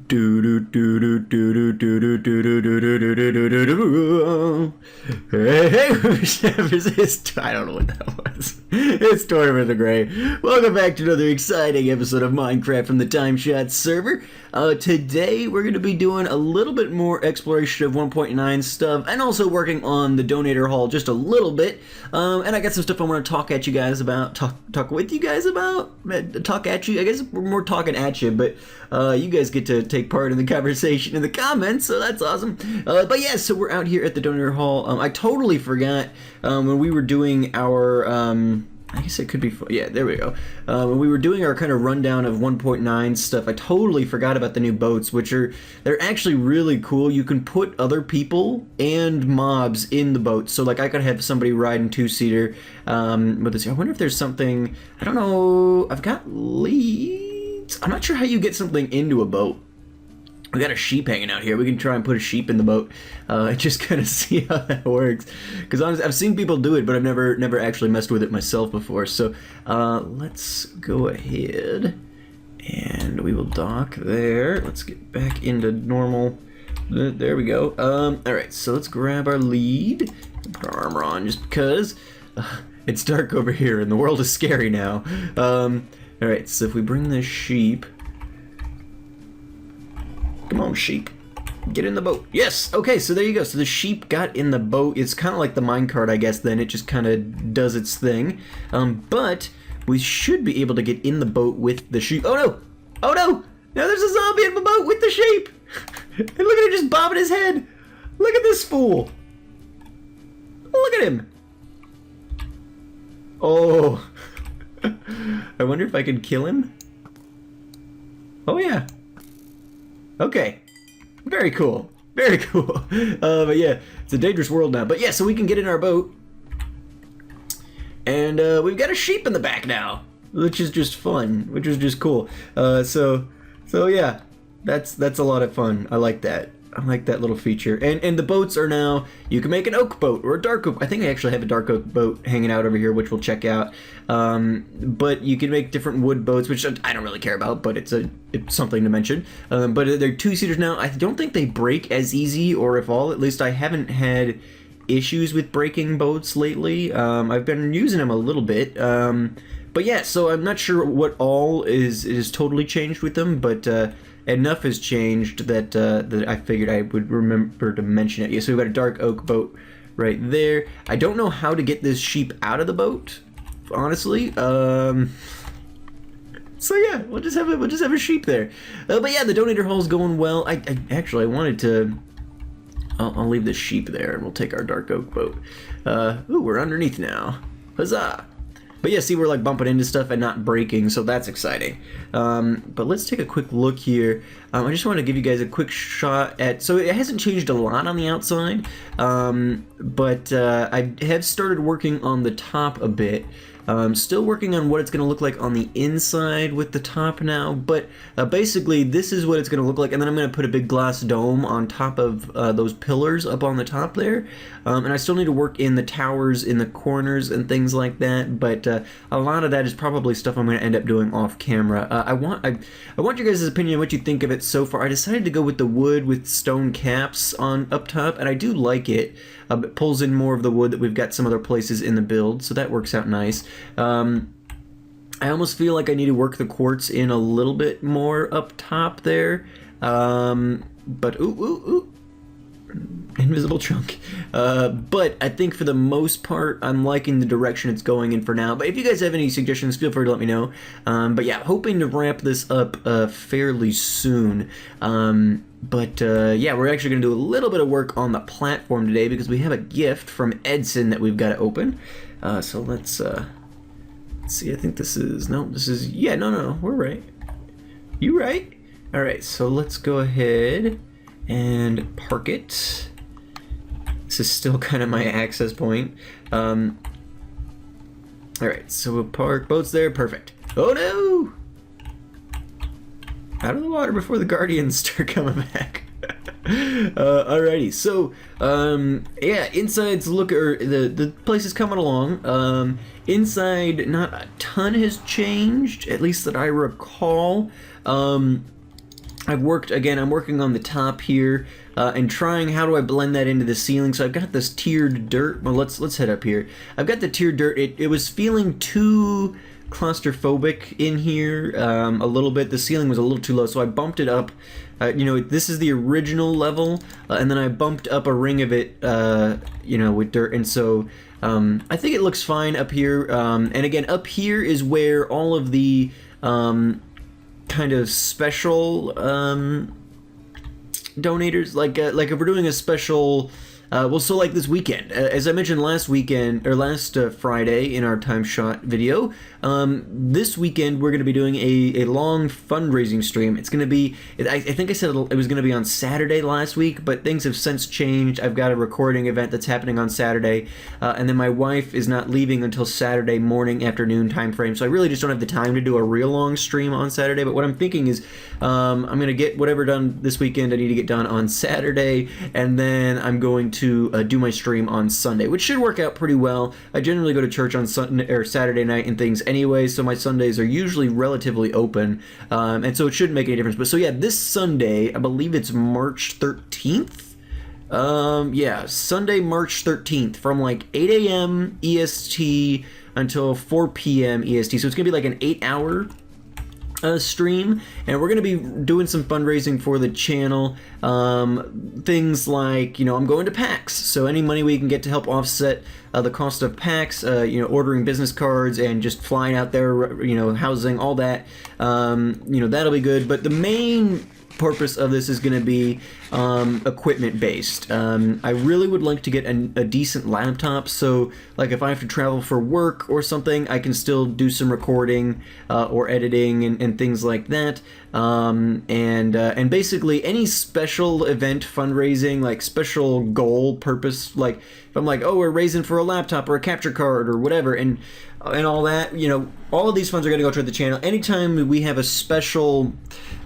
Do do do do do do do do do do do do do do do do. Hey, I don't know what that was. It's Tortimer the Gray. Welcome back to another exciting episode of Minecraft from the TimeShot server. Today we're going to be doing a little bit more exploration of 1.9 stuff, and also working on the donator haul just a little bit. And I got some stuff I want to talk at you guys about. Talk with you guys about. Talk at you. I guess we're more talking at you, but you guys get to take part in the conversation in the comments, so that's awesome. But yeah, so we're out here at the donator hall. I totally forgot when we were doing our I guess it could be, yeah, there we go. When we were doing our kind of rundown of 1.9 stuff, I totally forgot about the new boats, they're actually really cool. You can put other people and mobs in the boat. So like I could have somebody riding two-seater with this. I wonder if there's something, I don't know, I've got leads. I'm not sure how you get something into a boat. We got a sheep hanging out here. We can try and put a sheep in the boat. Just kind of see how that works. Because honestly, I've seen people do it, but I've never actually messed with it myself before. So let's go ahead and we will dock there. Let's get back into normal. There we go. All right, so let's grab our lead. Put our armor on just because it's dark over here and the world is scary now. All right, so if we bring this sheep. Come on, sheep. Get in the boat. Yes! Okay, so there you go. So the sheep got in the boat. It's kind of like the minecart, I guess, then. It just kind of does its thing. But we should be able to get in the boat with the sheep. Oh, no! Oh, no! Now there's a zombie in the boat with the sheep! And look at him just bobbing his head! Look at this fool! Look at him! Oh! I wonder if I could kill him? Oh, yeah. Okay, very cool, very cool. But yeah, it's a dangerous world now. But yeah, so we can get in our boat, and we've got a sheep in the back now, which is just fun, which is just cool. So yeah, that's a lot of fun. I like that. I like that little feature. And the boats are now, you can make an oak boat or a dark oak. I think I actually have a dark oak boat hanging out over here, which we'll check out. But you can make different wood boats, which I don't really care about, but it's something to mention. But they're two-seaters now. I don't think they break as easy, or if all, at least I haven't had issues with breaking boats lately. I've been using them a little bit. But yeah, so I'm not sure what all is totally changed with them, but enough has changed that that I figured I would remember to mention it. Yeah, so we've got a dark oak boat right there. I don't know how to get this sheep out of the boat, honestly. So yeah, we'll just have a sheep there. But yeah, the donator haul's going well. I actually wanted to. I'll leave the sheep there, and we'll take our dark oak boat. Ooh, we're underneath now. Huzzah! But yeah, see, we're like bumping into stuff and not breaking, so that's exciting. But let's take a quick look here. I just want to give you guys a quick shot at, so it hasn't changed a lot on the outside, but I have started working on the top a bit. Still working on what it's going to look like on the inside with the top now, but basically this is what it's going to look like, and then I'm going to put a big glass dome on top of those pillars up on the top there, and I still need to work in the towers in the corners and things like that, but a lot of that is probably stuff I'm going to end up doing off camera. I want your guys' opinion on what you think of it so far. I decided to go with the wood with stone caps on up top, and I do like it. It pulls in more of the wood that we've got some other places in the build, so that works out nice. I almost feel like I need to work the quartz in a little bit more up top there, but ooh, invisible chunk. But I think for the most part, I'm liking the direction it's going in for now. But if you guys have any suggestions, feel free to let me know. But yeah, hoping to wrap this up fairly soon. But yeah, we're actually going to do a little bit of work on the platform today because we have a gift from Edson that we've got to open. So let's see. I think this is, yeah, no, we're right. You right? All right, so let's go ahead and park it. This is still kind of my access point. All right, so we'll park boats there. Perfect. Oh no! Out of the water before the guardians start coming back. Alrighty, so yeah, inside's the place is coming along. Inside, not a ton has changed, at least that I recall. I'm working on the top here and trying how do I blend that into the ceiling. So I've got this tiered dirt. Well, let's head up here. I've got the tiered dirt. It was feeling too claustrophobic in here a little bit. The ceiling was a little too low, so I bumped it up. This is the original level, and then I bumped up a ring of it, with dirt, and so I think it looks fine up here. And again, up here is where all of the kind of special donators, like if we're doing a special, so like this weekend, as I mentioned last Friday in our TimeShot video, this weekend we're going to be doing a long fundraising stream. It's going to be, I think I said it was going to be on Saturday last week, but things have since changed. I've got a recording event that's happening on Saturday, and then my wife is not leaving until Saturday morning, afternoon time frame, so I really just don't have the time to do a real long stream on Saturday. But what I'm thinking is I'm going to get whatever done this weekend I need to get done on Saturday, and then I'm going to do my stream on Sunday, which should work out pretty well. I generally go to church on Sunday or Saturday night and things anyway, so my Sundays are usually relatively open, and so it shouldn't make any difference. But so yeah, this Sunday, I believe it's March 13th. Sunday, March 13th, from like 8 a.m. EST until 4 p.m. EST. So it's gonna be like an 8-hour stream, and we're going to be doing some fundraising for the channel. Things like, I'm going to PAX, so any money we can get to help offset the cost of PAX, ordering business cards and just flying out there, housing, all that, that'll be good. But the main purpose of this is going to be equipment based. I really would like to get a decent laptop, so like if I have to travel for work or something, I can still do some recording or editing and things like that. And basically any special event fundraising, like special goal purpose, like if I'm like, oh, we're raising for a laptop or a capture card or whatever, and all that, all of these funds are going to go toward the channel. Anytime we have a special,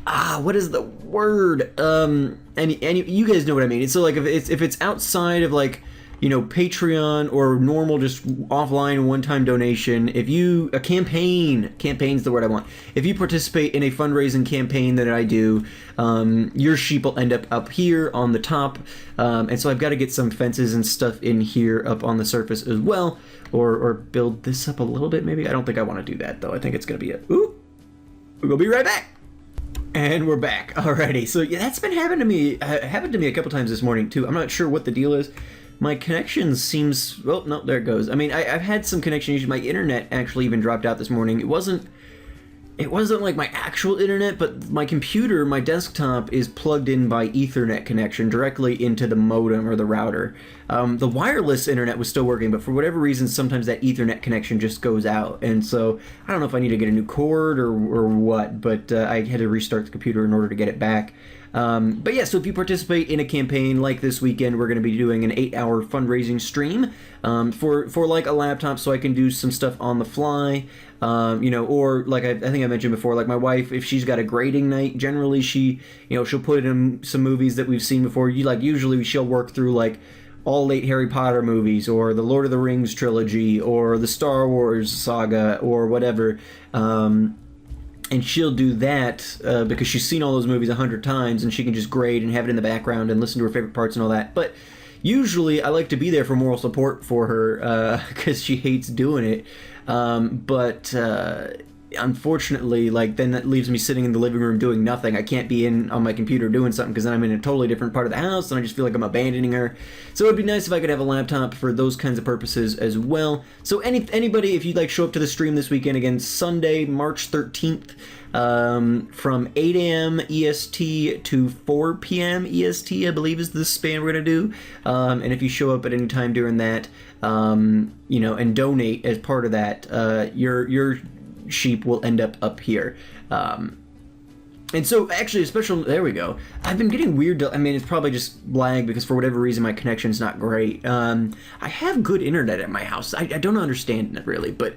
what is the word? And you guys know what I mean. So like if it's outside of like, Patreon or normal just offline one-time donation, campaign's the word I want. If you participate in a fundraising campaign that I do, your sheep will end up here on the top, and so I've got to get some fences and stuff in here up on the surface as well, or build this up a little bit maybe. I don't think I want to do that though. I think it's gonna be we're gonna be right back. And we're back. Alrighty, so yeah, that's been happened to me a couple times this morning too. I'm not sure what the deal is. My connection seems, well, no, there it goes. I mean, I've had some connection issues. My internet actually even dropped out this morning. It wasn't like my actual internet, but my computer, my desktop, is plugged in by Ethernet connection directly into the modem or the router. The wireless internet was still working, but for whatever reason, sometimes that Ethernet connection just goes out. And so I don't know if I need to get a new cord or what, but I had to restart the computer in order to get it back. But yeah, so if you participate in a campaign like this weekend, we're going to be doing an 8-hour fundraising stream for like a laptop, so I can do some stuff on the fly. Or like I think I mentioned before, like my wife, if she's got a grading night, generally she'll put in some movies that we've seen before. Usually she'll work through like all 8 Harry Potter movies, or the Lord of the Rings trilogy, or the Star Wars saga, or whatever. And she'll do that because she's seen all those movies 100 times, and she can just grade and have it in the background and listen to her favorite parts and all that. But usually I like to be there for moral support for her because she hates doing it. But unfortunately, like, then that leaves me sitting in the living room doing nothing. I can't be in on my computer doing something because then I'm in a totally different part of the house and I just feel like I'm abandoning her. So it'd be nice if I could have a laptop for those kinds of purposes as well. So anybody, if you'd like, show up to the stream this weekend, again, Sunday, March 13th, from 8 a.m. EST to 4 p.m. EST, I believe is the span we're going to do. And if you show up at any time during that, and donate as part of that, your sheep will end up here. And so actually there we go. I've been getting weird, I mean, it's probably just lag because for whatever reason my connection's not great. I have good internet at my house. I don't understand it really, but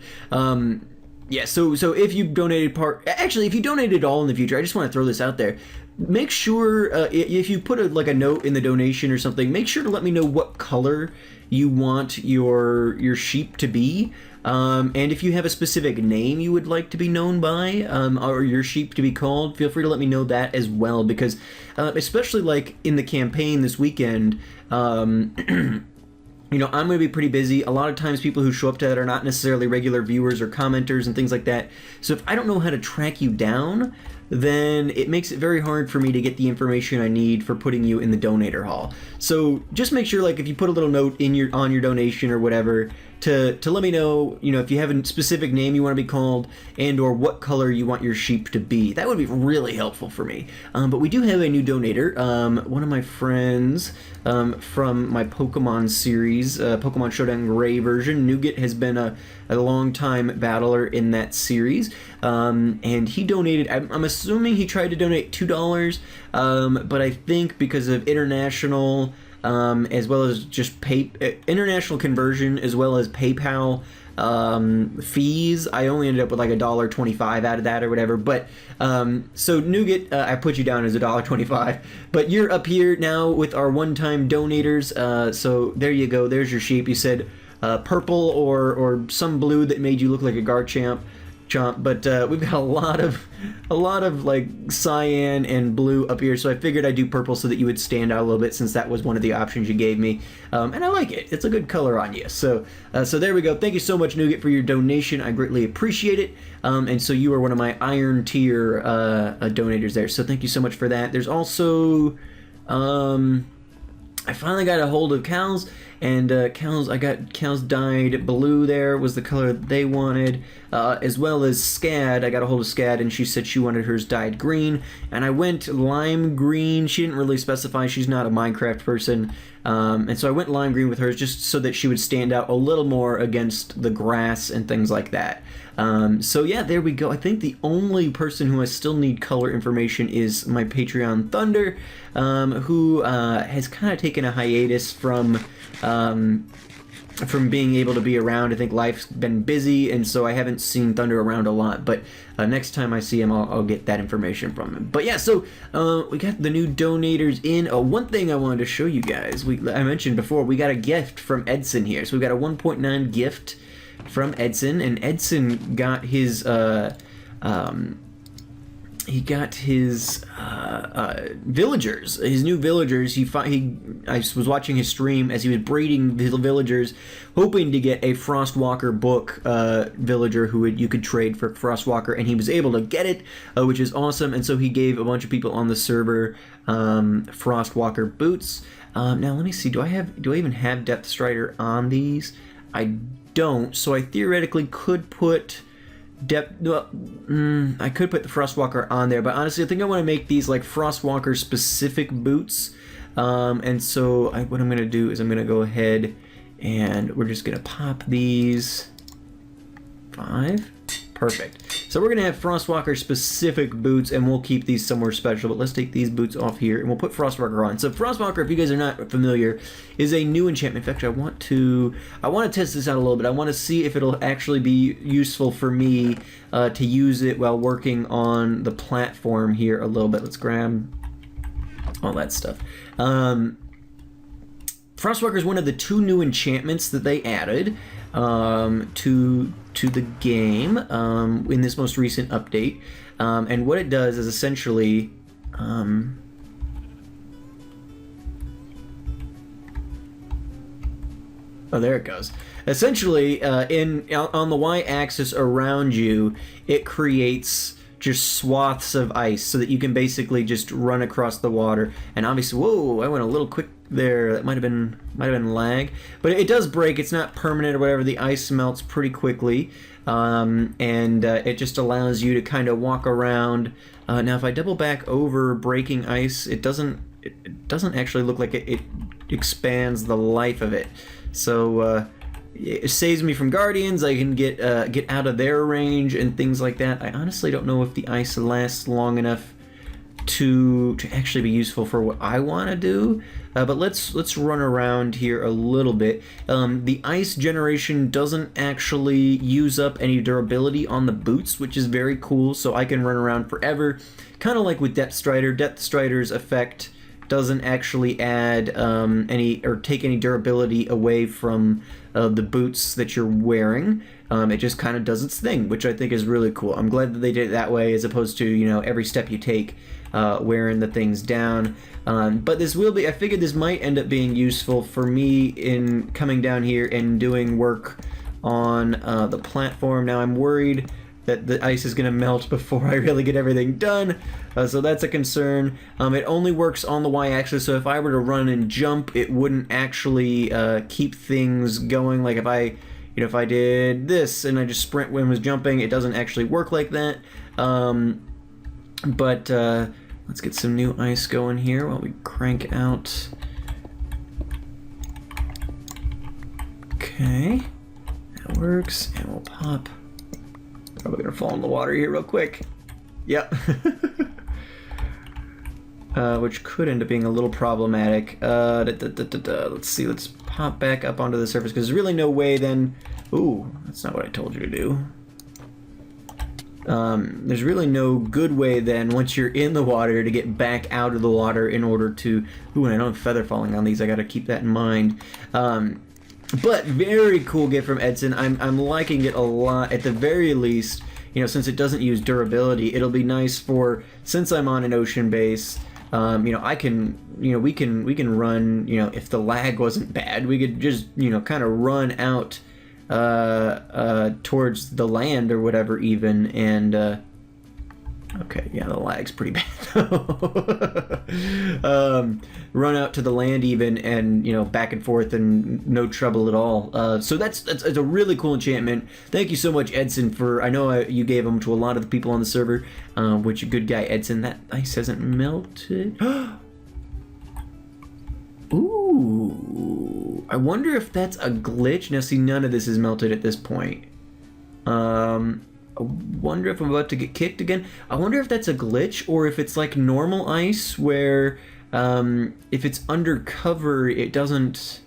yeah, so if you donated if you donated all in the future, I just want to throw this out there. make sure if you put like a note in the donation or something, make sure to let me know what color you want your sheep to be. And if you have a specific name you would like to be known by, or your sheep to be called, feel free to let me know that as well, because especially like in the campaign this weekend, you know, I'm going to be pretty busy. A lot of times people who show up to that are not necessarily regular viewers or commenters and things like that. So if I don't know how to track you down, then it makes it very hard for me to get the information I need for putting you in the donator hall. So just make sure, like, if you put a little note in on your donation or whatever, to let me know, you know, if you have a specific name you want to be called and or what color you want your sheep to be. That would be really helpful for me. But we do have a new donator. One of my friends from my Pokemon series, Pokemon Showdown Gray version, Nougat, has been a long-time battler in that series. And he donated, I'm assuming he tried to donate $2, but I think because of international... as well as just international conversion, as well as PayPal fees, I only ended up with like $1.25 out of that or whatever. But so Nougat, I put you down as $1.25, but you're up here now with our one-time donators. So there you go. There's your sheep. You said purple or some blue that made you look like a Garchomp. But we've got a lot of like cyan and blue up here, so I figured I'd do purple so that you would stand out a little bit, since that was one of the options you gave me, and I like it. It's a good color on you. So there we go. Thank you so much, Nougat, for your donation. I greatly appreciate it. And so you are one of my iron tier donators there. So thank you so much for that. There's also I finally got a hold of cows, and I got cows dyed blue. There was the color they wanted, as well as Scad. I got a hold of Scad, and she said she wanted hers dyed green, and I went lime green. She didn't really specify. She's not a Minecraft person, and so I went lime green with hers just so that she would stand out a little more against the grass and things like that. So yeah, there we go. I think the only person who I still need color information is my Patreon Thunder, who has kind of taken a hiatus from being able to be around. I think life's been busy, and so I haven't seen Thunder around a lot, but next time I see him, I'll get that information from him. But yeah, so we got the new donators in. One thing I wanted to show you guys, I mentioned before, we got a gift from Edson here. So we got a 1.9 gift from Edson, and Edson got his villagers, his new villagers. I was watching his stream as he was breeding his villagers, hoping to get a Frostwalker book villager who you could trade for Frostwalker, and he was able to get it, which is awesome. And so he gave a bunch of people on the server Frostwalker boots. Now let me see. Do I even have Depth Strider on these? I don't. So I theoretically could put. I could put the Frostwalker on there, but honestly I think I want to make these like Frostwalker specific boots, and so what I'm going to do is I'm going to go ahead and we're just going to pop these 5. Perfect. So we're going to have Frostwalker specific boots, and we'll keep these somewhere special, but let's take these boots off here and we'll put Frostwalker on. So Frostwalker, if you guys are not familiar, is a new enchantment. In fact, I want to test this out a little bit. I want to see if it'll actually be useful for me to use it while working on the platform here a little bit. Let's grab all that stuff. Frostwalker is one of the 2 new enchantments that they added to the game in this most recent update, and what it does is essentially oh, there it goes. Essentially, on the y-axis around you, it creates just swaths of ice so that you can basically just run across the water. And obviously, whoa, I went a little quick there. That might have been lag, but it does break. It's not permanent or whatever. The ice melts pretty quickly, and it just allows you to kind of walk around. Now, if I double back over breaking ice, it doesn't actually look like it expands the life of it. So it saves me from guardians. I can get out of their range and things like that. I honestly don't know if the ice lasts long enough to actually be useful for what I want to do. But let's run around here a little bit. The ice generation doesn't actually use up any durability on the boots, which is very cool, so I can run around forever. Kind of like with Depth Strider. Depth Strider's effect doesn't actually add any or take any durability away from the boots that you're wearing. It just kind of does its thing, which I think is really cool. I'm glad that they did it that way, as opposed to, you know, every step you take wearing the things down. But this will be, I figured this might end up being useful for me in coming down here and doing work on the platform. Now I'm worried that the ice is going to melt before I really get everything done, so that's a concern. It only works on the y-axis, so if I were to run and jump, it wouldn't actually keep things going. Like if I did this and I just sprint when I was jumping, it doesn't actually work like that. But let's get some new ice going here while we crank out. Okay, that works, and we'll pop. Probably gonna fall in the water here real quick. Yep. Which could end up being a little problematic. Let's see, let's pop back up onto the surface, because there's really no way then... Ooh, that's not what I told you to do. There's really no good way then, once you're in the water, to get back out of the water in order to... Ooh, and I don't have feather falling on these, I gotta keep that in mind. But very cool gift from Edson. I'm liking it a lot. At the very least, you know, since it doesn't use durability, it'll be nice for, since I'm on an ocean base, you know, I can, you know, we can run, you know, if the lag wasn't bad, we could just, you know, kind of run out towards the land or whatever even, and okay, yeah, the lag's pretty bad though. Run out to the land even, and, you know, back and forth and no trouble at all. So that's a really cool enchantment. Thank you so much, Edson, for, I know you gave them to a lot of the people on the server, which a good guy, Edson. That ice hasn't melted. Ooh, I wonder if that's a glitch. Now see, none of this is melted at this point. I wonder if I'm about to get kicked again. I wonder if that's a glitch, or if it's like normal ice where if it's undercover it doesn't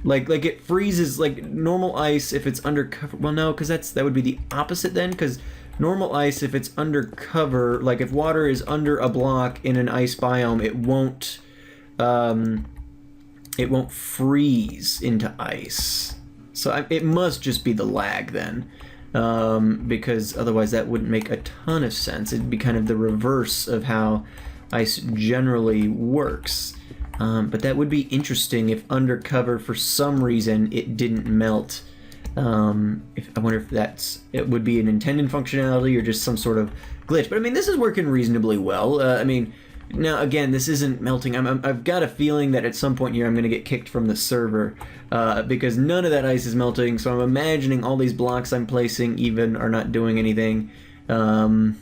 like it freezes. Like normal ice, if it's undercover, well no, because that would be the opposite then, because normal ice, if it's undercover, like if water is under a block in an ice biome, it won't freeze into ice. So it must just be the lag then. Because otherwise that wouldn't make a ton of sense. It'd be kind of the reverse of how ice generally works. But that would be interesting if undercover, for some reason, it didn't melt. I wonder if it would be an intended functionality or just some sort of glitch. But I mean, this is working reasonably well. I mean, now again, this isn't melting. I've got a feeling that at some point here I'm going to get kicked from the server because none of that ice is melting. So I'm imagining all these blocks I'm placing even are not doing anything. But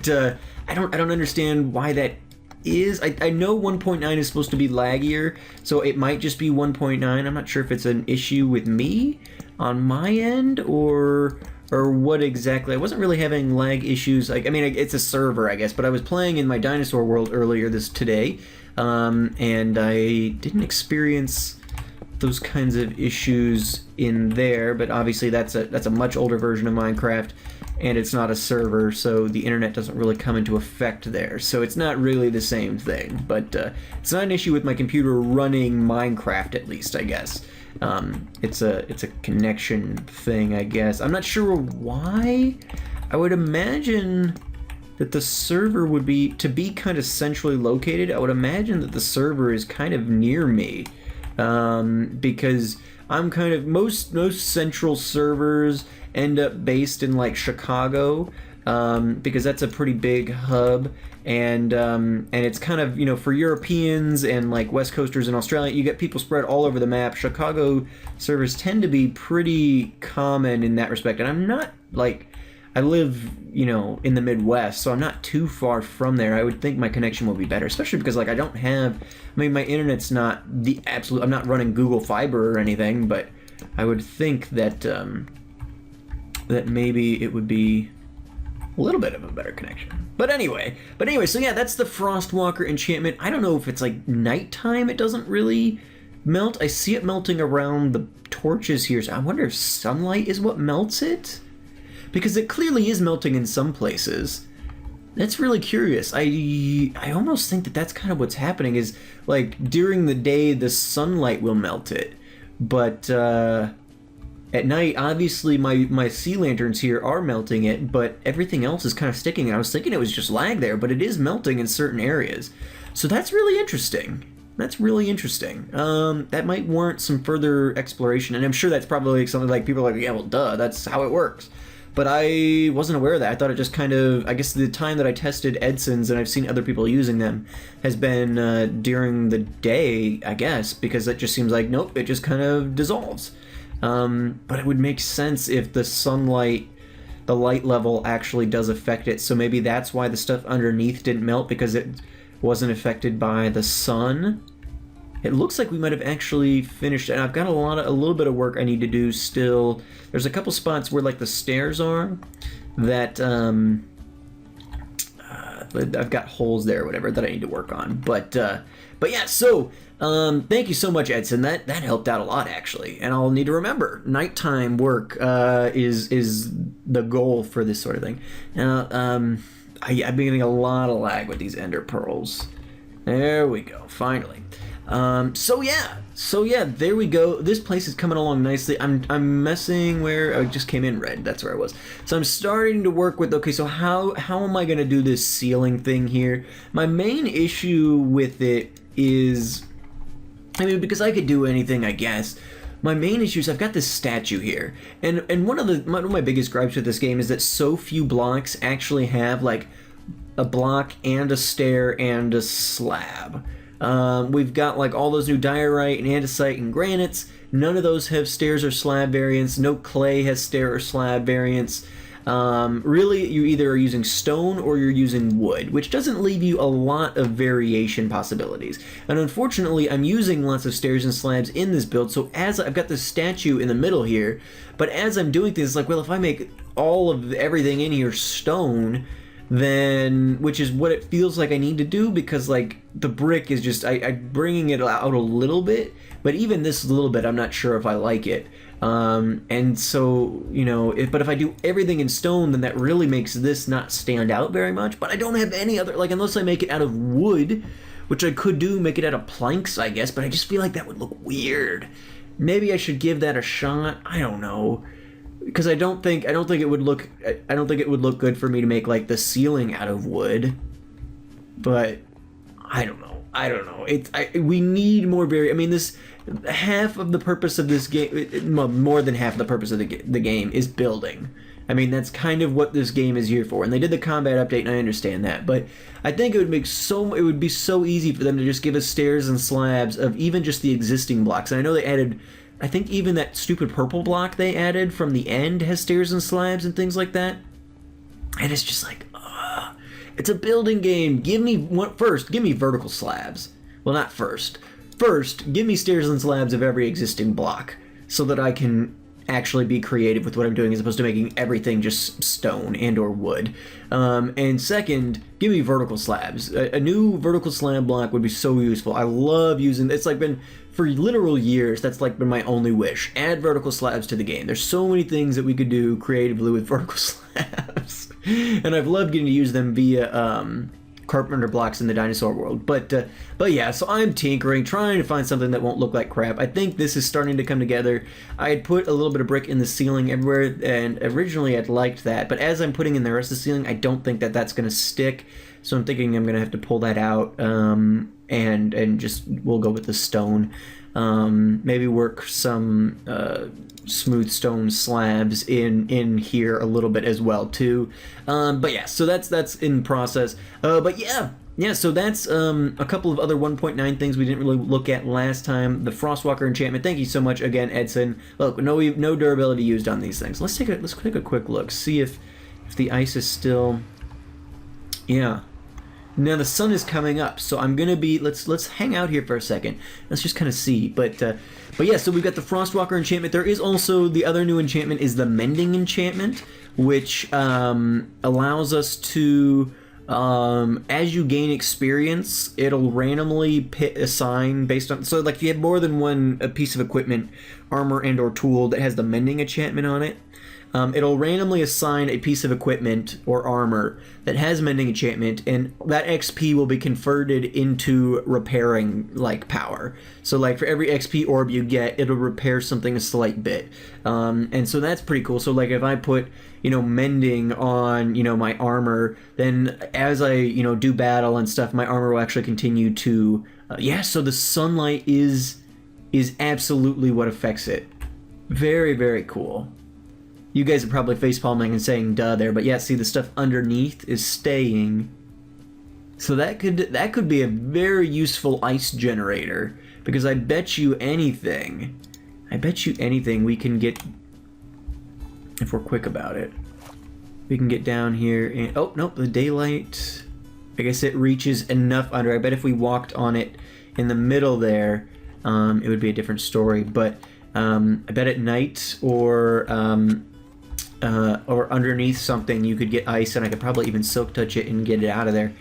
I don't understand why that is. I know 1.9 is supposed to be laggier, so it might just be 1.9. I'm not sure if it's an issue with me on my end or what exactly. I wasn't really having lag issues. Like, I mean, it's a server, I guess, but I was playing in my dinosaur world earlier today, and I didn't experience those kinds of issues in there. But obviously, that's a much older version of Minecraft, and it's not a server, so the internet doesn't really come into effect there. So it's not really the same thing. But it's not an issue with my computer running Minecraft, at least, I guess. It's a connection thing, I guess. I'm not sure why. I would imagine that the server would be, to be kind of centrally located, I would imagine that the server is kind of near me. Because I'm kind of, most central servers end up based in like Chicago, because that's a pretty big hub, and it's kind of, you know, for Europeans and like West Coasters in Australia, you get people spread all over the map. Chicago servers tend to be pretty common in that respect, and I'm not like, I live, you know, in the Midwest, so I'm not too far from there. I would think my connection will be better, especially because like I don't have, I mean, my internet's not the absolute, I'm not running Google Fiber or anything, but I would think that that maybe it would be a little bit of a better connection. But anyway, so yeah, that's the Frostwalker enchantment. I don't know if it's like nighttime, it doesn't really melt. I see it melting around the torches here, so I wonder if sunlight is what melts it? Because it clearly is melting in some places. That's really curious. I almost think that that's kind of what's happening, is like during the day the sunlight will melt it, but at night obviously my sea lanterns here are melting it, but everything else is kind of sticking. I was thinking it was just lag there, but it is melting in certain areas. So that's really interesting. That's really interesting. That might warrant some further exploration, and I'm sure that's probably something like people are like, yeah, well, duh, that's how it works. But I wasn't aware of that. I thought it just kind of, I guess the time that I tested Edson's and I've seen other people using them has been during the day, I guess, because it just seems like, nope, it just kind of dissolves. But it would make sense if the sunlight, the light level actually does affect it. So maybe that's why the stuff underneath didn't melt, because it wasn't affected by the sun. It looks like we might have actually finished, and I've got a little bit of work I need to do still. There's a couple spots where like the stairs are that I've got holes there or whatever that I need to work on. But yeah, so thank you so much, Edson. That helped out a lot actually, and I'll need to remember nighttime work is the goal for this sort of thing. Now I've been getting a lot of lag with these ender pearls. There we go, finally. So yeah, there we go. This place is coming along nicely. I'm messing where I just came in red. That's where I was. So I'm starting to work with, okay, so how am I going to do this ceiling thing here? My main issue with it is, I mean, because I could do anything, I guess. My main issue is I've got this statue here, and one of my biggest gripes with this game is that so few blocks actually have like a block and a stair and a slab. We've got like all those new diorite and andesite and granites. None of those have stairs or slab variants. No clay has stair or slab variants. Really, you either are using stone or you're using wood, which doesn't leave you a lot of variation possibilities. And unfortunately, I'm using lots of stairs and slabs in this build, so as I've got this statue in the middle here, but as I'm doing things, like, well, if I make all of everything in here stone, then, which is what it feels like I need to do, because like the brick is just, I'm bringing it out a little bit, but even this little bit I'm not sure if I like it. And so, you know, but if I do everything in stone, then that really makes this not stand out very much. But I don't have any other, like, unless I make it out of wood, which I could do, make it out of planks, I guess, but I just feel like that would look weird. Maybe I should give that a shot. I don't know. Because I don't think it would look good for me to make like the ceiling out of wood. But I don't know. We need more I mean, this half of the purpose of this game, more than half of the purpose of the game is building. I mean, that's kind of what this game is here for. And they did the combat update, and I understand that. But I think it would be so easy for them to just give us stairs and slabs of even just the existing blocks. And I know they added, I think even that stupid purple block they added from the end has stairs and slabs and things like that. And it's just like, it's a building game. Give me vertical slabs. Well, not first. First, give me stairs and slabs of every existing block so that I can actually be creative with what I'm doing as opposed to making everything just stone and or wood. And second, give me vertical slabs. A new vertical slab block would be so useful. I love using, it's like been, for literal years, that's like been my only wish. Add vertical slabs to the game. There's so many things that we could do creatively with vertical slabs. And I've loved getting to use them via carpenter blocks in the dinosaur world. But yeah, so I'm tinkering, trying to find something that won't look like crap. I think this is starting to come together. I had put a little bit of brick in the ceiling everywhere, and originally I'd liked that, but as I'm putting in the rest of the ceiling, I don't think that that's going to stick. So I'm thinking I'm going to have to pull that out, and just, we'll go with the stone. Maybe work some smooth stone slabs in here a little bit as well too. But yeah, so that's in process. But yeah, so that's a couple of other 1.9 things we didn't really look at last time. The Frostwalker enchantment. Thank you so much again, Edson. Look, no durability used on these things. Let's take a quick look. See if the ice is still. Yeah. Now the sun is coming up, so I'm gonna be, let's hang out here for a second. Let's just kind of see, but yeah, so we've got the Frostwalker enchantment. There is also the other new enchantment is the Mending enchantment, which allows us to as you gain experience, it'll randomly assign based on, so like if you have more than one piece of equipment, armor and or tool that has the mending enchantment on it, it'll randomly assign a piece of equipment or armor that has mending enchantment, and that XP will be converted into repairing like power. So like for every XP orb you get, it'll repair something a slight bit, and so that's pretty cool. So like if I put, you know, mending on, you know, my armor, then as I, you know, do battle and stuff, my armor will actually continue to yeah, so the sunlight is absolutely what affects it. Very, very cool. You guys are probably facepalming and saying duh there, but yeah, see, the stuff underneath is staying. So that could be a very useful ice generator, because I bet you anything we can get, if we're quick about it, we can get down here and, oh, nope, the daylight, I guess it reaches enough under. I bet if we walked on it in the middle there, it would be a different story, but I bet at night or underneath something you could get ice, and I could probably even silk touch it and get it out of there.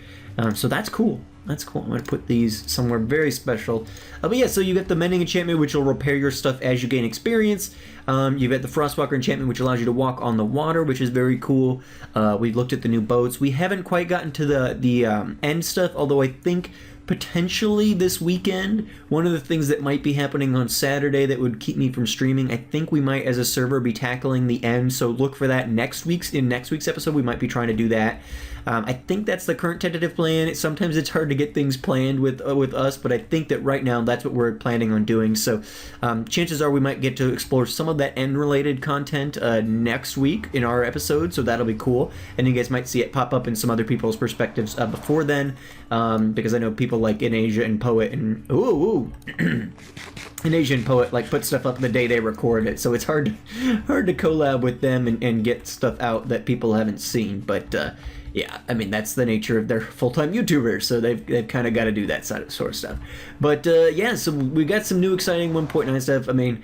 So that's cool. That's cool. I'm going to put these somewhere very special. But yeah, so you get the Mending enchantment, which will repair your stuff as you gain experience. You've got the Frostwalker enchantment, which allows you to walk on the water, which is very cool. We've looked at the new boats. We haven't quite gotten to the end stuff, although I think potentially this weekend, one of the things that might be happening on Saturday that would keep me from streaming, I think we might as a server be tackling the end, so look for that in next week's episode. We might be trying to do that. I think that's the current tentative plan. Sometimes it's hard to get things planned with us, but I think that right now that's what we're planning on doing. So chances are we might get to explore some of that end-related content next week in our episode, so that'll be cool. And you guys might see it pop up in some other people's perspectives before then, because I know people like In Asia and Poet and In Asia and Poet like put stuff up the day they record it, so it's hard to collab with them and get stuff out that people haven't seen. But yeah, I mean, that's the nature of their full-time YouTubers, so they've kind of got to do that sort of stuff. But yeah, so we got some new exciting 1.9 stuff. I mean,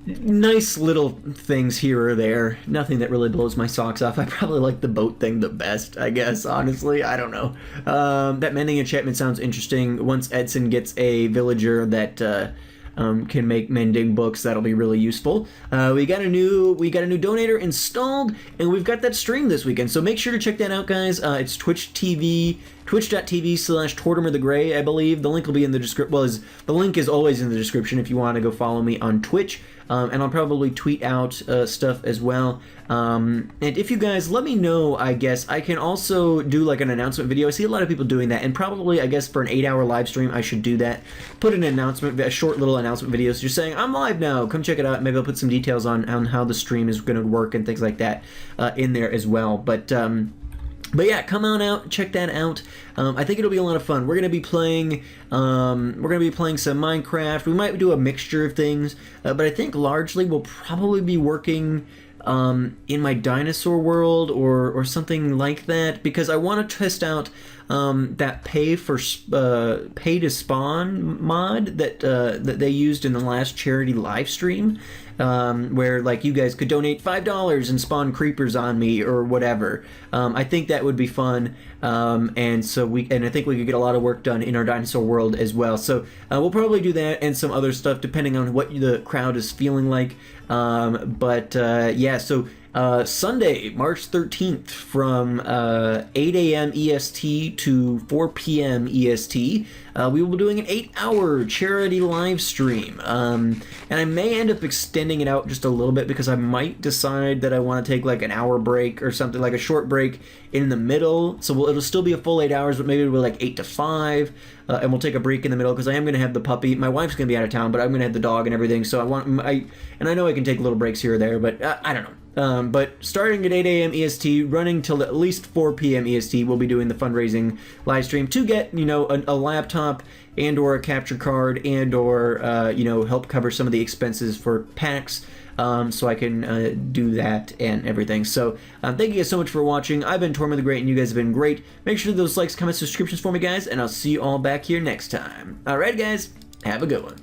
nice little things here or there. Nothing that really blows my socks off. I probably like the boat thing the best, I guess, honestly. I don't know. That Mending enchantment sounds interesting. Once Edson gets a villager that can make mending books, that'll be really useful. We got a new donator installed, and we've got that stream this weekend, so make sure to check that out, guys. It's twitch.tv/Tortimer the Gray, I believe. The link will be in the description. Well, the link is always in the description if you want to go follow me on Twitch. And I'll probably tweet out stuff as well. And if you guys let me know, I guess I can also do like an announcement video. I see a lot of people doing that, and probably, I guess, for an 8-hour live stream, I should do that. Put an announcement, a short little announcement video, so you're saying, I'm live now, come check it out. Maybe I'll put some details on how the stream is going to work and things like that in there as well. But yeah, come on out, check that out. I think it'll be a lot of fun. We're gonna be playing some Minecraft. We might do a mixture of things, but I think largely we'll probably be working in my dinosaur world or something like that, because I want to test out that pay to spawn mod that they used in the last charity live stream, where like you guys could donate $5 and spawn creepers on me or whatever. I think that would be fun, and I think we could get a lot of work done in our dinosaur world as well. So we'll probably do that and some other stuff depending on what the crowd is feeling like. Yeah, so Sunday, March 13th, from 8 a.m. EST to 4 p.m. EST, we will be doing an 8-hour charity live stream. And I may end up extending it out just a little bit, because I might decide that I want to take like an hour break or something, like a short break in the middle. So it'll still be a full 8 hours, but maybe it'll be like 8 to 5. And we'll take a break in the middle, because I am going to have the puppy. My wife's going to be out of town, but I'm going to have the dog and everything. So I know I can take little breaks here or there, but I don't know. But starting at 8 a.m. EST, running till at least 4 p.m. EST, we'll be doing the fundraising live stream to get, a laptop and or a capture card and or, help cover some of the expenses for packs. So I can do that and everything. So thank you guys so much for watching. I've been Tortimer the Great, and you guys have been great. Make sure to those likes, comments, subscriptions for me, guys, and I'll see you all back here next time. Alright, guys, have a good one.